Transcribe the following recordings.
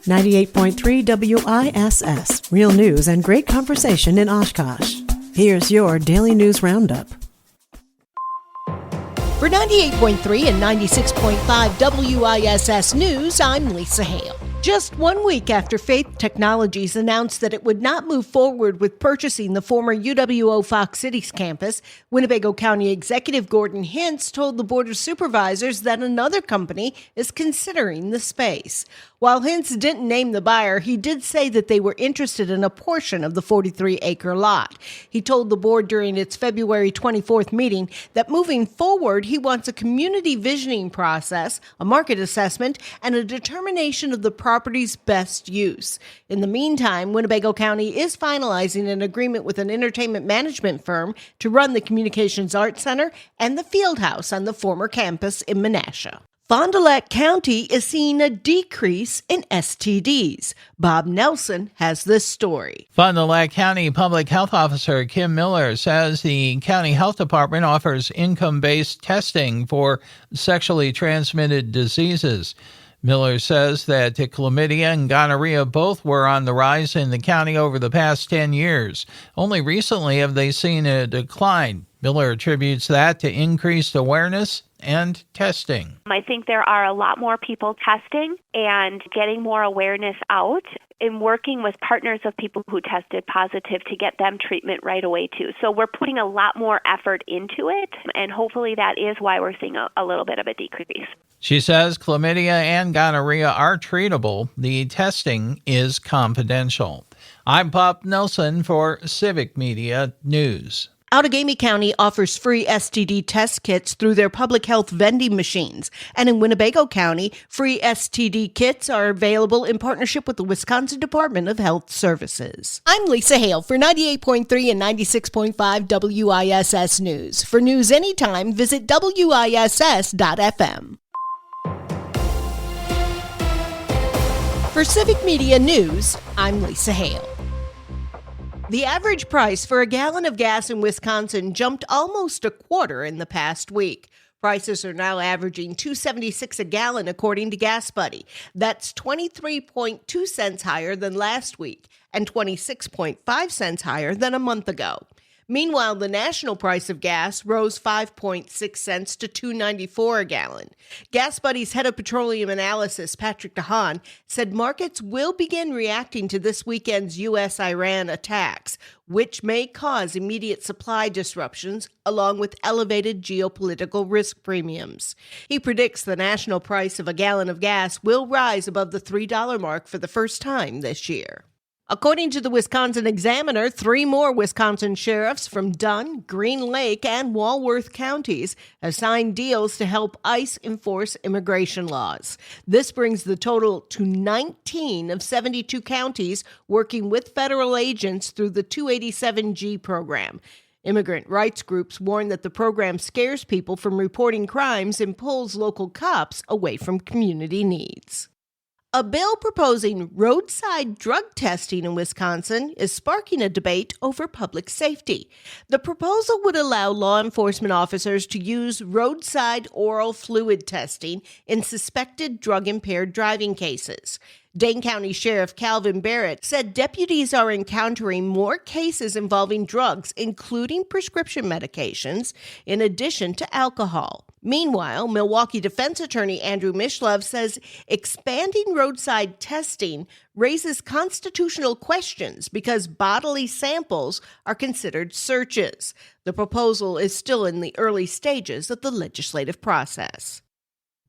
98.3 WISS. Real news and great conversation in Oshkosh. Here's your Daily News Roundup. For 98.3 and 96.5 WISS News, I'm Lisa Hale. Just 1 week after Faith Technologies announced that it would not move forward with purchasing the former UWO Fox Cities campus, Winnebago County Executive Gordon Hintz told the Board of Supervisors that another company is considering the space. While Hintz didn't name the buyer, he did say that they were interested in a portion of the 43-acre lot. He told the board during its February 24th meeting that moving forward, he wants a community visioning process, a market assessment, and a determination of the property's best use. In the meantime, Winnebago County is finalizing an agreement with an entertainment management firm to run the Communications Arts Center and the field house on the former campus in Menasha. Fond du Lac County is seeing a decrease in STDs. Bob Nelson has this story. Fond du Lac County Public Health Officer Kim Miller says the county health department offers income-based testing for sexually transmitted diseases. Miller says that chlamydia and gonorrhea both were on the rise in the county over the past 10 years. Only recently have they seen a decline. Miller attributes that to increased awareness and testing. I think there are a lot more people testing and getting more awareness out and working with partners of people who tested positive to get them treatment right away too. So we're putting a lot more effort into it, and hopefully that is why we're seeing a little bit of a decrease. She says chlamydia and gonorrhea are treatable. The testing is confidential. I'm Bob Nelson for Civic Media News. Outagamie County offers free STD test kits through their public health vending machines. And in Winnebago County, free STD kits are available in partnership with the Wisconsin Department of Health Services. I'm Lisa Hale for 98.3 and 96.5 WISS News. For news anytime, visit WISS.FM. For Civic Media News, I'm Lisa Hale. The average price for a gallon of gas in Wisconsin jumped almost a quarter in the past week. Prices are now averaging $2.76 a gallon, according to Gas Buddy. That's 23.2 cents higher than last week and 26.5 cents higher than a month ago. Meanwhile, the national price of gas rose 5.6 cents to $2.94 a gallon. Gas Buddy's head of petroleum analysis, Patrick DeHaan, said markets will begin reacting to this weekend's U.S.-Iran attacks, which may cause immediate supply disruptions along with elevated geopolitical risk premiums. He predicts the national price of a gallon of gas will rise above the $3 mark for the first time this year. According to the Wisconsin Examiner, 3 more Wisconsin sheriffs from Dunn, Green Lake, and Walworth counties have signed deals to help ICE enforce immigration laws. This brings the total to 19 of 72 counties working with federal agents through the 287G program. Immigrant rights groups warn that the program scares people from reporting crimes and pulls local cops away from community needs. A bill proposing roadside drug testing in Wisconsin is sparking a debate over public safety. The proposal would allow law enforcement officers to use roadside oral fluid testing in suspected drug-impaired driving cases. Dane County Sheriff Calvin Barrett said deputies are encountering more cases involving drugs, including prescription medications, in addition to alcohol. Meanwhile, Milwaukee defense attorney Andrew Mishlove says expanding roadside testing raises constitutional questions because bodily samples are considered searches. The proposal is still in the early stages of the legislative process.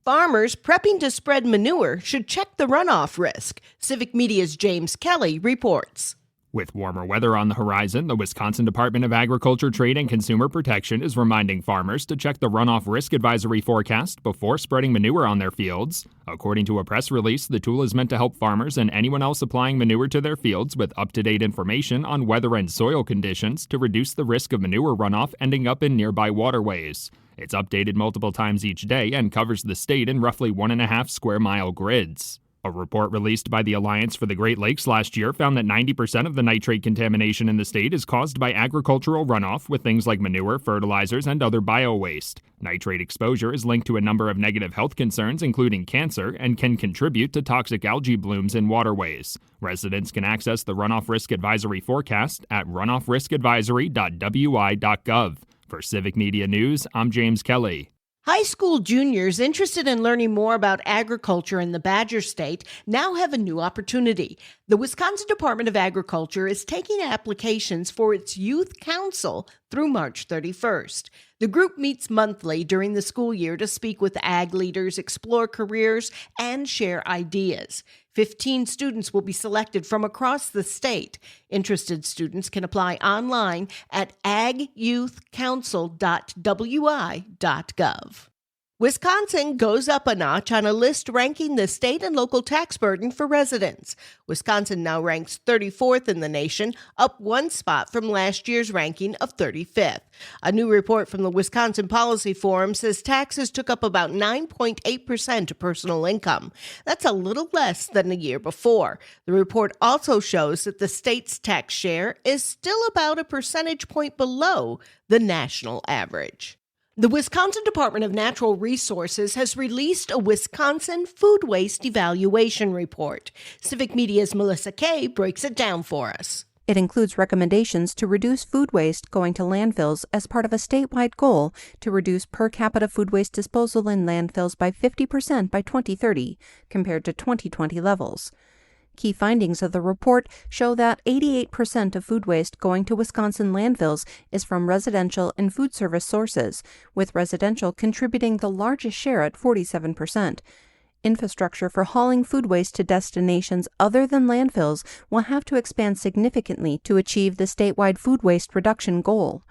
Farmers prepping to spread manure should check the runoff risk. Civic Media's James Kelly reports. With warmer weather on the horizon, the Wisconsin Department of Agriculture, Trade, and Consumer Protection is reminding farmers to check the runoff risk advisory forecast before spreading manure on their fields. According to a press release, the tool is meant to help farmers and anyone else applying manure to their fields with up-to-date information on weather and soil conditions to reduce the risk of manure runoff ending up in nearby waterways. It's updated multiple times each day and covers the state in roughly 1.5 square mile grids. A report released by the Alliance for the Great Lakes last year found that 90% of the nitrate contamination in the state is caused by agricultural runoff with things like manure, fertilizers, and other bio-waste. Nitrate exposure is linked to a number of negative health concerns, including cancer, and can contribute to toxic algae blooms in waterways. Residents can access the Runoff Risk Advisory forecast at runoffriskadvisory.wi.gov. For Civic Media News, I'm James Kelly. High school juniors interested in learning more about agriculture in the Badger State now have a new opportunity. The Wisconsin Department of Agriculture is taking applications for its Youth Council through March 31st. The group meets monthly during the school year to speak with ag leaders, explore careers, and share ideas. 15 students will be selected from across the state. Interested students can apply online at agyouthcouncil.wi.gov. Wisconsin goes up a notch on a list ranking the state and local tax burden for residents. Wisconsin now ranks 34th in the nation, up one spot from last year's ranking of 35th. A new report from the Wisconsin Policy Forum says taxes took up about 9.8% of personal income. That's a little less than the year before. The report also shows that the state's tax share is still about a percentage point below the national average. The Wisconsin Department of Natural Resources has released a Wisconsin food waste evaluation report. Civic Media's Melissa Kay breaks it down for us. It includes recommendations to reduce food waste going to landfills as part of a statewide goal to reduce per capita food waste disposal in landfills by 50% by 2030, compared to 2020 levels. Key findings of the report show that 88% of food waste going to Wisconsin landfills is from residential and food service sources, with residential contributing the largest share at 47%. Infrastructure for hauling food waste to destinations other than landfills will have to expand significantly to achieve the statewide food waste reduction goal.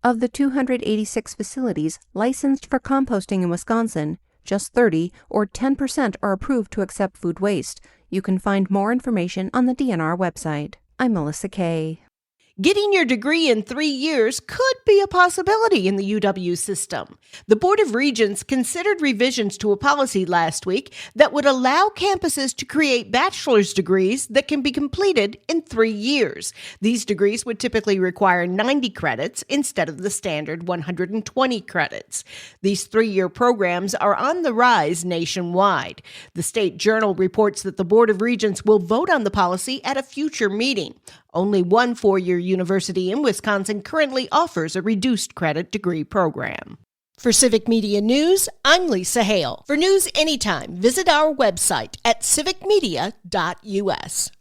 Of the 286 facilities licensed for composting in Wisconsin, just 30, or 10%, are approved to accept food waste. You can find more information on the DNR website. I'm Melissa Kay. Getting your degree in 3 years could be a possibility in the UW system. The Board of Regents considered revisions to a policy last week that would allow campuses to create bachelor's degrees that can be completed in 3 years. These degrees would typically require 90 credits instead of the standard 120 credits. These 3-year programs are on the rise nationwide. The State Journal reports that the Board of Regents will vote on the policy at a future meeting. Only one 4-year university in Wisconsin currently offers a reduced credit degree program. For Civic Media News, I'm Lisa Hale. For news anytime, visit our website at civicmedia.us.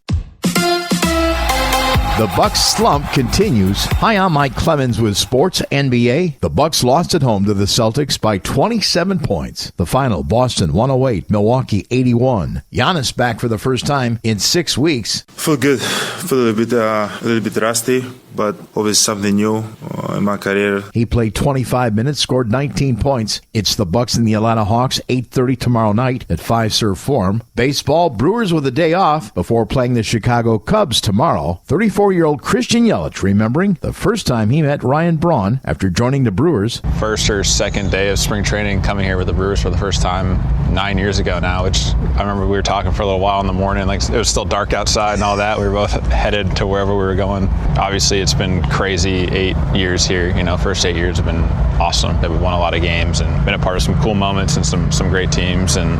The Bucks slump continues. Hi, I'm Mike Clemens with Sports NBA. The Bucks lost at home to the Celtics by 27 points. The final, Boston 108, Milwaukee 81. Giannis back for the first time in 6 weeks. Feel good. Feel a little bit rusty, but always something new in my career. He played 25 minutes, scored 19 points. It's the Bucks and the Atlanta Hawks, 8:30 tomorrow night at Fiserv Forum. Baseball, Brewers with a day off before playing the Chicago Cubs tomorrow. 34-year-old Christian Yelich remembering the first time he met Ryan Braun after joining the Brewers. First or second day of spring training, coming here with the Brewers for the first time 9 years ago now, which I remember we were talking for a little while in the morning, like it was still dark outside and all that. We were both headed to wherever we were going. Obviously, it's been crazy 8 years here. First 8 years have been awesome. That we won a lot of games and been a part of some cool moments and some great teams, and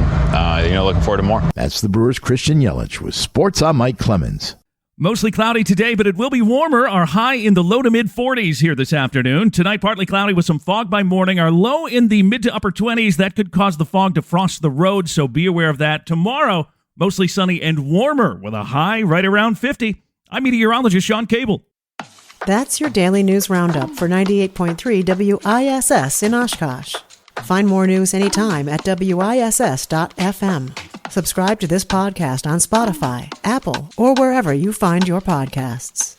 looking forward to more. That's the Brewers' Christian Yelich with Sports. I'm Mike Clemens. Mostly cloudy today, but it will be warmer. Our high in the low to mid 40s here this afternoon. Tonight, partly cloudy with some fog by morning. Our low in the mid to upper 20s. That could cause the fog to frost the road, so be aware of that. Tomorrow, mostly sunny and warmer with a high right around 50. I'm meteorologist Sean Cable. That's your daily news roundup for 98.3 WISS in Oshkosh. Find more news anytime at WISS.FM. Subscribe to this podcast on Spotify, Apple, or wherever you find your podcasts.